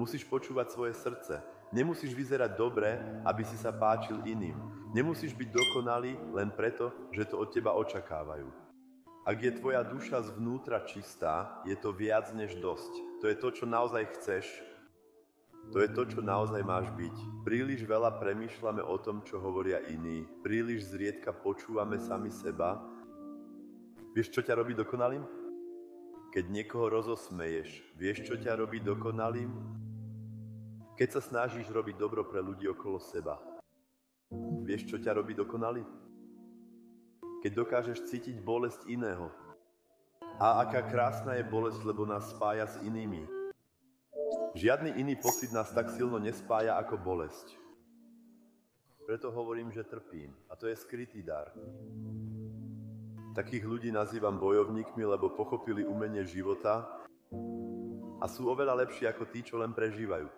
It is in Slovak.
Musíš počúvať svoje srdce. Nemusíš vyzerať dobre, aby si sa páčil iným. Nemusíš byť dokonalý len preto, že to od teba očakávajú. Ak je tvoja duša zvnútra čistá, je to viac než dosť. To je to, čo naozaj chceš. To je to, čo naozaj máš byť. Príliš veľa premýšľame o tom, čo hovoria iní. Príliš zriedka počúvame sami seba. Vieš, čo ťa robí dokonalým? Keď niekoho rozosmeješ, vieš, čo ťa robí dokonalým? Keď sa snažíš robiť dobro pre ľudí okolo seba. Vieš, čo ťa robí dokonalý? Keď dokážeš cítiť bolesť iného. A aká krásna je bolesť, lebo nás spája s inými. Žiadny iný pocit nás tak silno nespája ako bolesť. Preto hovorím, že trpím. A to je skrytý dar. Takých ľudí nazývam bojovníkmi, lebo pochopili umenie života a sú oveľa lepší ako tí, čo len prežívajú.